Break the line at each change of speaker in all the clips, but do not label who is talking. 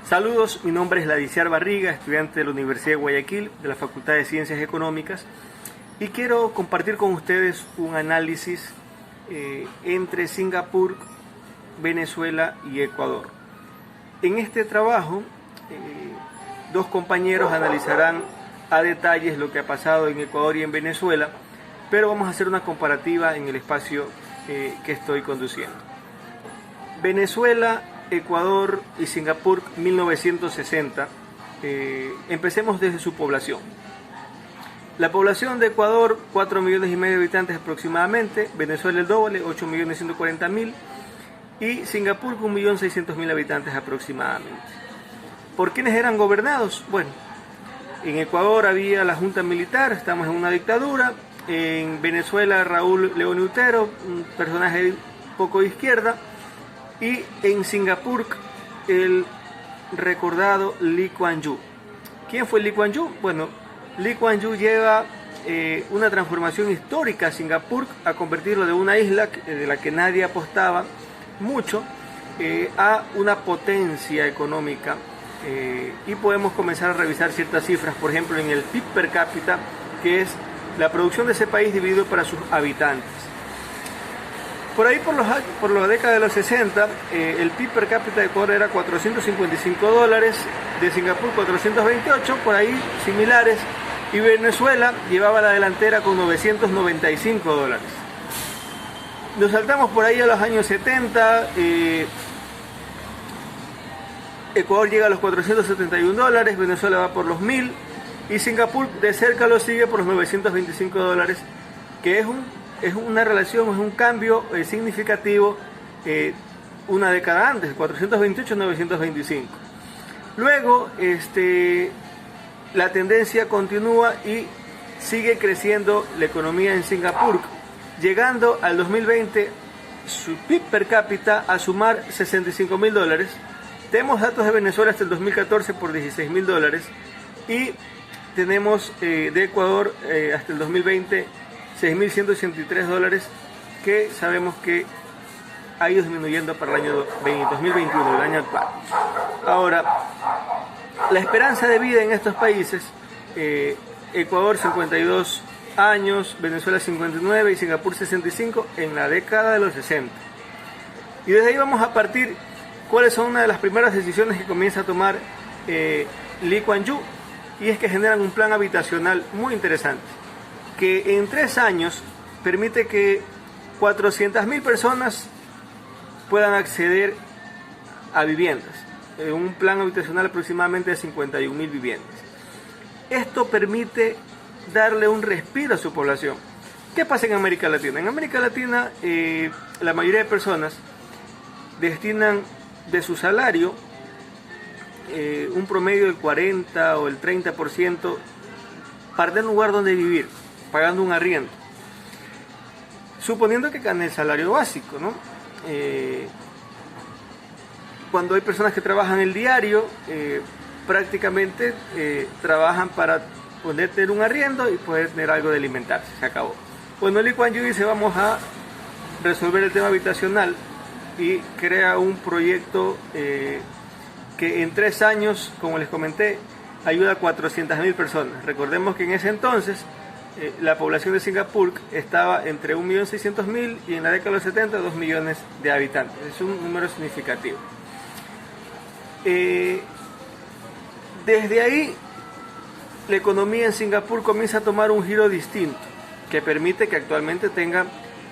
Saludos, mi nombre es Ladiciar Barriga, estudiante de la Universidad de Guayaquil, de la Facultad de Ciencias Económicas, y quiero compartir con ustedes un análisis entre Singapur, Venezuela y Ecuador. En este trabajo, dos compañeros analizarán a detalles lo que ha pasado en Ecuador y en Venezuela, pero vamos a hacer una comparativa en el espacio que estoy conduciendo. Venezuela, Ecuador y Singapur 1960. Empecemos desde su población. La población de Ecuador, 4,5 millones de habitantes aproximadamente, Venezuela el doble, 8.140.000, y Singapur con 1.600.000 habitantes aproximadamente. ¿Por quiénes eran gobernados? Bueno, en Ecuador había la junta militar, estamos en una dictadura. En Venezuela, Raúl León Utero, un personaje poco de izquierda. Y en Singapur, el recordado Lee Kuan Yew. ¿Quién fue Lee Kuan Yew? Bueno, Lee Kuan Yew lleva una transformación histórica a Singapur, a convertirlo de una isla de la que nadie apostaba mucho a una potencia económica. Y podemos comenzar a revisar ciertas cifras, por ejemplo, en el PIB per cápita, que es la producción de ese país dividido para sus habitantes. Por ahí, por la década de los 60, el PIB per cápita de Ecuador era $455, de Singapur 428, por ahí similares, y Venezuela llevaba la delantera con $995. Nos saltamos por ahí a los años 70, Ecuador llega a los $471, Venezuela va por los 1.000, y Singapur de cerca lo sigue por los $925, que es una relación, es un cambio significativo una década antes, 428 925. Luego la tendencia continúa y sigue creciendo la economía en Singapur, llegando al 2020 su PIB per cápita a sumar $65.000. Tenemos datos de Venezuela hasta el 2014 por $16.000 y tenemos de Ecuador hasta el 2020 $6.183, que sabemos que ha ido disminuyendo para el año 2021, el año actual. Ahora, la esperanza de vida en estos países, Ecuador 52 años, Venezuela 59 y Singapur 65 en la década de los 60. Y desde ahí vamos a partir cuáles son una de las primeras decisiones que comienza a tomar Lee Kuan Yew, y es que generan un plan habitacional muy interesante, que en 3 años permite que 400.000 personas puedan acceder a viviendas, un plan habitacional aproximadamente de 51.000 viviendas. Esto permite darle un respiro a su población. ¿Qué pasa en América Latina? En América Latina la mayoría de personas destinan de su salario un promedio del 40 o el 30% para tener un lugar donde vivir, pagando un arriendo, suponiendo que gane el salario básico, ¿no? Cuando hay personas que trabajan el diario, prácticamente trabajan para poder tener un arriendo y poder tener algo de alimentarse, se acabó. Bueno, Lee Kuan Yew dice: vamos a resolver el tema habitacional, y crea un proyecto que en 3 años, como les comenté, ayuda a 400.000 personas. Recordemos que en ese entonces la población de Singapur estaba entre 1.600.000 y en la década de los 70 2 millones de habitantes. Es un número significativo. Desde ahí la economía en Singapur comienza a tomar un giro distinto, que permite que actualmente tenga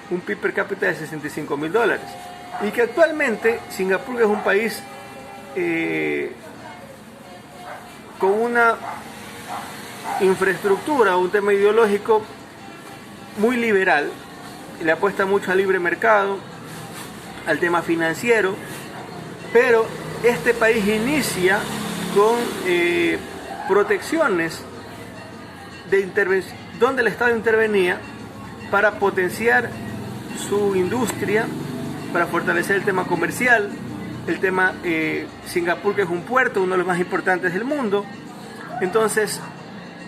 un PIB per cápita de $65.000, y que actualmente Singapur es un país con una infraestructura, un tema ideológico muy liberal, le apuesta mucho al libre mercado, al tema financiero, pero este país inicia con protecciones de intervención, donde el Estado intervenía para potenciar su industria, para fortalecer el tema comercial, el tema Singapur, que es un puerto, uno de los más importantes del mundo. Entonces,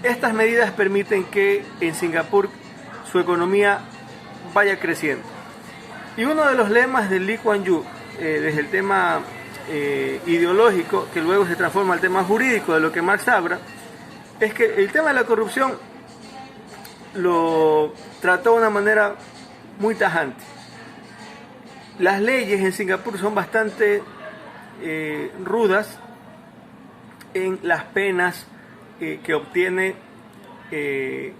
estas medidas permiten que en Singapur su economía vaya creciendo. Y uno de los lemas de Lee Kuan Yew, desde el tema ideológico que luego se transforma al tema jurídico de lo que Marx habla, es que el tema de la corrupción lo trató de una manera muy tajante. Las leyes en Singapur son bastante rudas en las penas que obtiene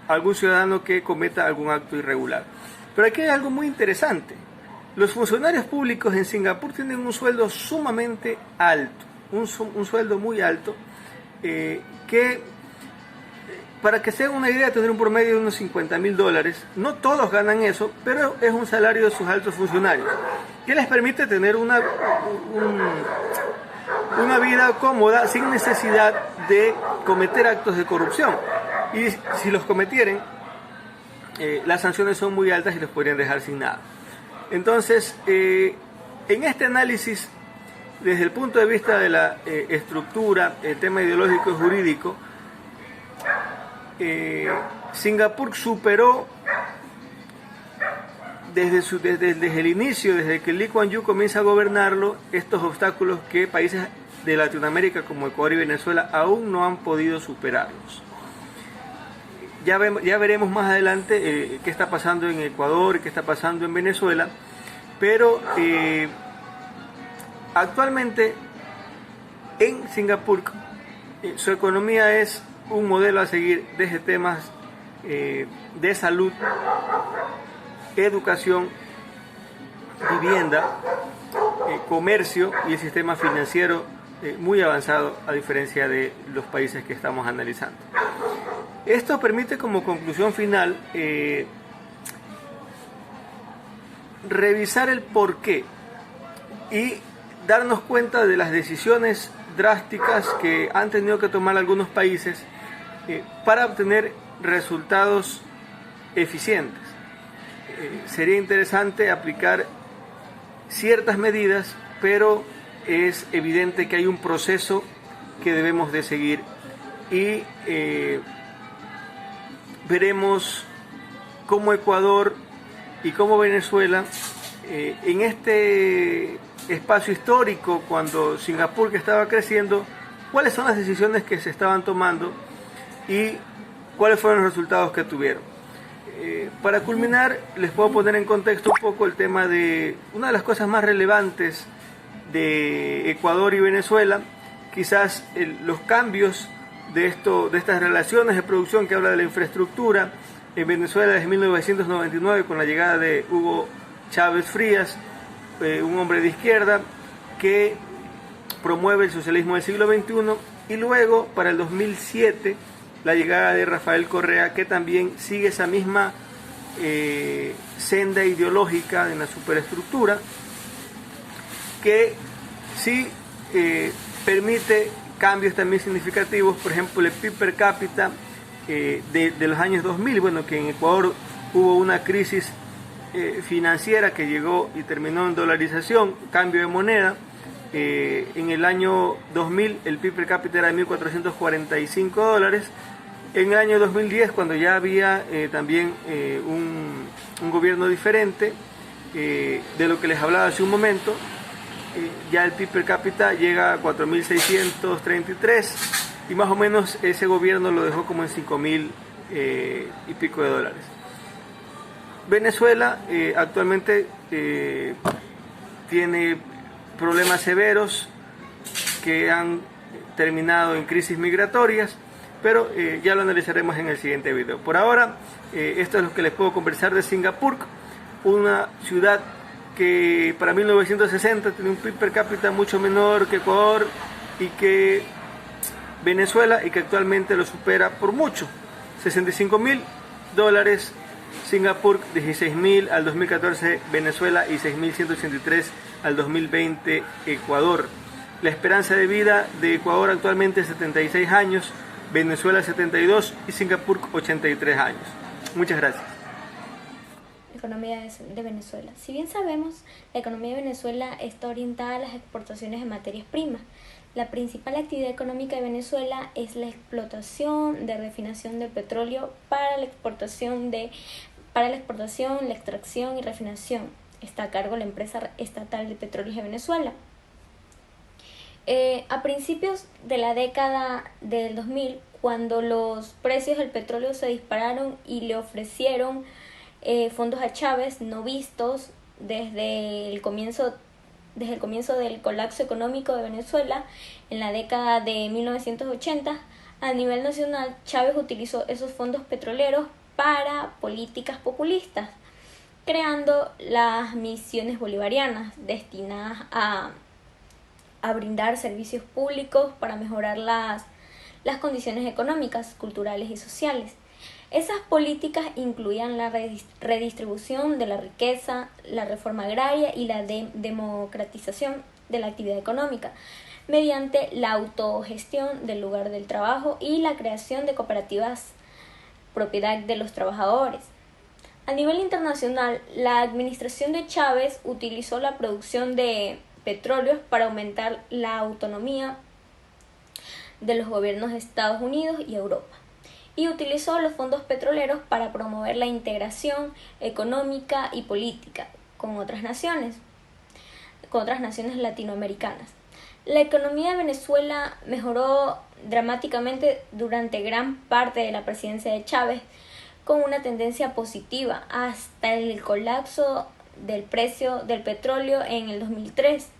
algún ciudadano que cometa algún acto irregular. Pero aquí hay algo muy interesante. Los funcionarios públicos en Singapur tienen un sueldo sumamente alto, un sueldo muy alto, que para que se hagan una idea, tener un promedio de unos $50.000. No todos ganan eso, pero es un salario de sus altos funcionarios, que les permite tener una vida cómoda sin necesidad de cometer actos de corrupción. Y si los cometieren, las sanciones son muy altas y los podrían dejar sin nada. Entonces, en este análisis, desde el punto de vista de la estructura, el tema ideológico y jurídico, Singapur superó desde el inicio, desde que Lee Kuan Yew comienza a gobernarlo, estos obstáculos que países de Latinoamérica como Ecuador y Venezuela aún no han podido superarlos. Ya veremos más adelante qué está pasando en Ecuador y qué está pasando en Venezuela, pero actualmente en Singapur su economía es un modelo a seguir desde temas de salud, educación, vivienda, comercio y el sistema financiero muy avanzado, a diferencia de los países que estamos analizando. Esto permite como conclusión final revisar el porqué y darnos cuenta de las decisiones drásticas que han tenido que tomar algunos países para obtener resultados eficientes. Sería interesante aplicar ciertas medidas, pero es evidente que hay un proceso que debemos de seguir y veremos cómo Ecuador y cómo Venezuela en este espacio histórico, cuando Singapur que estaba creciendo, cuáles son las decisiones que se estaban tomando y cuáles fueron los resultados que tuvieron. Para culminar, les puedo poner en contexto un poco el tema de una de las cosas más relevantes de Ecuador y Venezuela, quizás los cambios de estas relaciones de producción que habla de la infraestructura. En Venezuela desde 1999, con la llegada de Hugo Chávez Frías, un hombre de izquierda que promueve el socialismo del siglo XXI, y luego para el 2007 la llegada de Rafael Correa, que también sigue esa misma senda ideológica de la superestructura, que sí permite cambios también significativos. Por ejemplo, el PIB per cápita de los años 2000, bueno, que en Ecuador hubo una crisis financiera que llegó y terminó en dolarización, cambio de moneda. En el año 2000 el PIB per cápita era de $1.445. En el año 2010, cuando ya había también un gobierno diferente, de lo que les hablaba hace un momento, ya el PIB per cápita llega a 4.633 y más o menos ese gobierno lo dejó como en 5.000 y pico de dólares. Venezuela actualmente tiene problemas severos que han terminado en crisis migratorias, pero ya lo analizaremos en el siguiente video. Por ahora, esto es lo que les puedo conversar de Singapur, una ciudad que para 1960 tenía un PIB per cápita mucho menor que Ecuador y que Venezuela, y que actualmente lo supera por mucho. $65.000 Singapur, 16.000 al 2014 Venezuela y 6.183 al 2020 Ecuador. La esperanza de vida de Ecuador actualmente es 76 años, Venezuela 72 y Singapur 83 años. Muchas gracias.
Economía de Venezuela. Si bien sabemos, la economía de Venezuela está orientada a las exportaciones de materias primas. La principal actividad económica de Venezuela es la explotación de refinación del petróleo para la exportación, la extracción y refinación. Está a cargo la empresa estatal de Petróleos de Venezuela. A principios de la década del 2000, cuando los precios del petróleo se dispararon y le ofrecieron fondos a Chávez no vistos desde el comienzo del colapso económico de Venezuela en la década de 1980, a nivel nacional Chávez utilizó esos fondos petroleros para políticas populistas, creando las misiones bolivarianas destinadas a brindar servicios públicos para mejorar las condiciones económicas, culturales y sociales. Esas políticas incluían la redistribución de la riqueza, la reforma agraria y la democratización de la actividad económica, mediante la autogestión del lugar del trabajo y la creación de cooperativas propiedad de los trabajadores. A nivel internacional, la administración de Chávez utilizó la producción de petróleos para aumentar la autonomía de los gobiernos de Estados Unidos y Europa, y utilizó los fondos petroleros para promover la integración económica y política con otras naciones latinoamericanas. La economía de Venezuela mejoró dramáticamente durante gran parte de la presidencia de Chávez, con una tendencia positiva hasta el colapso del precio del petróleo en el 2003.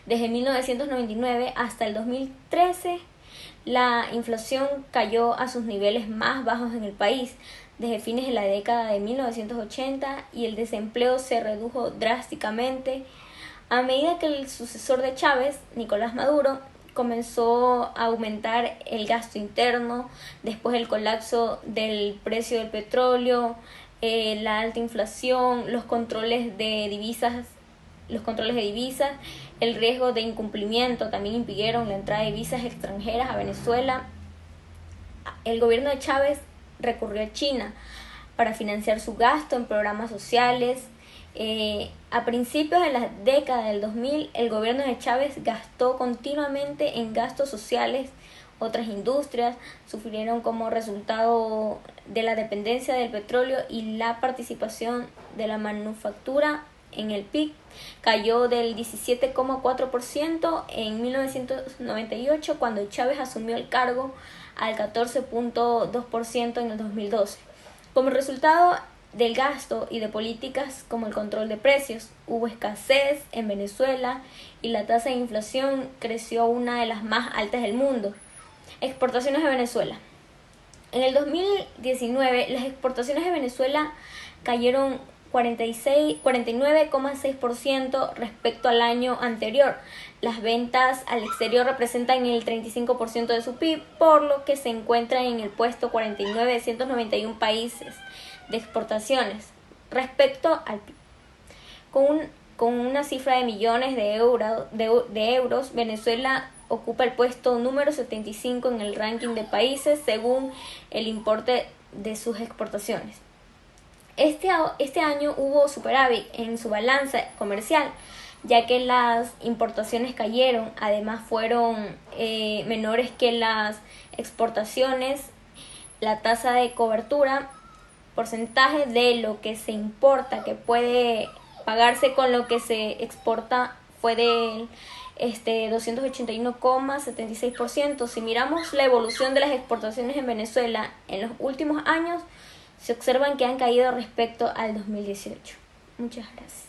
Desde 1999 hasta el 2013, la inflación cayó a sus niveles más bajos en el país desde fines de la década de 1980 y el desempleo se redujo drásticamente a medida que el sucesor de Chávez, Nicolás Maduro, comenzó a aumentar el gasto interno después del colapso del precio del petróleo, la alta inflación, los controles de divisas, el riesgo de incumplimiento también impidieron la entrada de divisas extranjeras a Venezuela. El gobierno de Chávez recurrió a China para financiar su gasto en programas sociales. A principios de la década del 2000, el gobierno de Chávez gastó continuamente en gastos sociales. Otras industrias sufrieron como resultado de la dependencia del petróleo y la participación de la manufactura en el PIB cayó del 17,4% en 1998 cuando Chávez asumió el cargo al 14,2% en el 2012. Como resultado del gasto y de políticas como el control de precios, hubo escasez en Venezuela y la tasa de inflación creció a una de las más altas del mundo. Exportaciones de Venezuela. En el 2019, las exportaciones de Venezuela cayeron 49,6% respecto al año anterior. Las ventas al exterior representan el 35% de su PIB, por lo que se encuentra en el puesto 49 de 191 países de exportaciones respecto al PIB. Con una cifra de millones de euros, Venezuela ocupa el puesto número 75 en el ranking de países según el importe de sus exportaciones. Este año hubo superávit en su balanza comercial, ya que las importaciones cayeron, además fueron menores que las exportaciones. La tasa de cobertura, porcentaje de lo que se importa que puede pagarse con lo que se exporta, fue de 281,76%. Si miramos la evolución de las exportaciones en Venezuela en los últimos años, se observan que han caído respecto al 2018. Muchas gracias.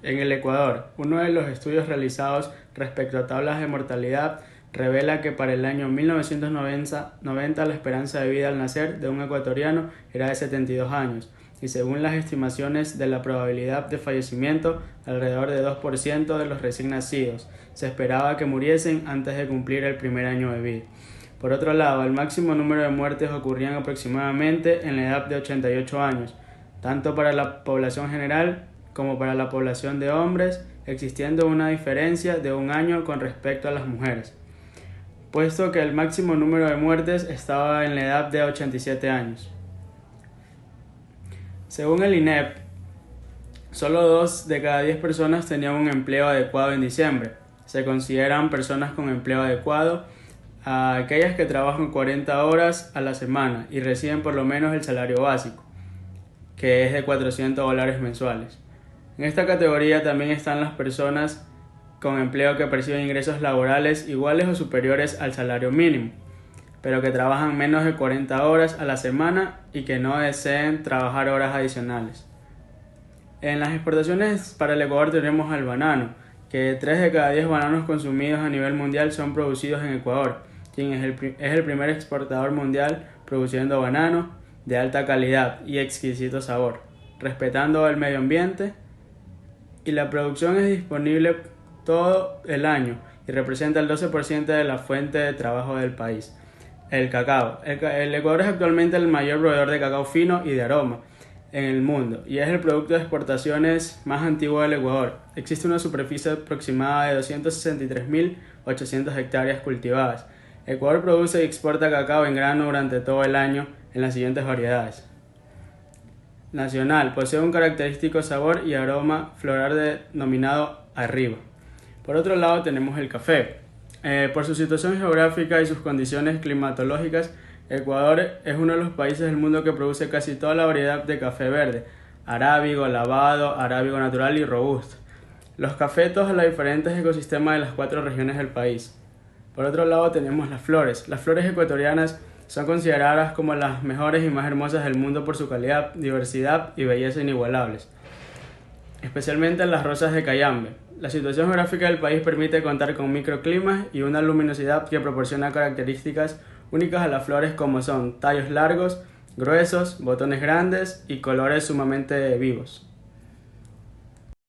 En el Ecuador, uno de los estudios realizados respecto a tablas de mortalidad revela que para el año 1990 la esperanza de vida al nacer de un ecuatoriano era de 72 años y según las estimaciones de la probabilidad de fallecimiento, alrededor de 2% de los recién nacidos se esperaba que muriesen antes de cumplir el primer año de vida. Por otro lado, el máximo número de muertes ocurrían aproximadamente en la edad de 88 años, tanto para la población general como para la población de hombres, existiendo una diferencia de un año con respecto a las mujeres, puesto que el máximo número de muertes estaba en la edad de 87 años. Según el INEP, solo 2 de cada 10 personas tenían un empleo adecuado en diciembre. Se consideran personas con empleo adecuado a aquellas que trabajan 40 horas a la semana y reciben por lo menos el salario básico, que es de $400 mensuales. En esta categoría también están las personas con empleo que perciben ingresos laborales iguales o superiores al salario mínimo, pero que trabajan menos de 40 horas a la semana y que no deseen trabajar horas adicionales. En las exportaciones para el Ecuador tenemos al banano, que 3 de cada 10 bananos consumidos a nivel mundial son producidos en Ecuador, quien es el primer exportador mundial produciendo banano de alta calidad y exquisito sabor, respetando el medio ambiente, y la producción es disponible todo el año y representa el 12% de la fuente de trabajo del país. El cacao. El Ecuador es actualmente el mayor proveedor de cacao fino y de aroma en el mundo y es el producto de exportaciones más antiguo del Ecuador. Existe una superficie aproximada de 263.800 hectáreas cultivadas. Ecuador produce y exporta cacao en grano durante todo el año en las siguientes variedades. Nacional. Posee un característico sabor y aroma floral denominado arriba. Por otro lado tenemos el café. Por su situación geográfica y sus condiciones climatológicas, Ecuador es uno de los países del mundo que produce casi toda la variedad de café verde, arábigo, lavado, arábigo natural y robusto. Los cafetos a los diferentes ecosistemas de las 4 regiones del país. Por otro lado tenemos las flores. Las flores ecuatorianas son consideradas como las mejores y más hermosas del mundo por su calidad, diversidad y belleza inigualables, especialmente las rosas de Cayambe. La situación geográfica del país permite contar con microclimas y una luminosidad que proporciona características únicas a las flores como son tallos largos, gruesos, botones grandes y colores sumamente vivos.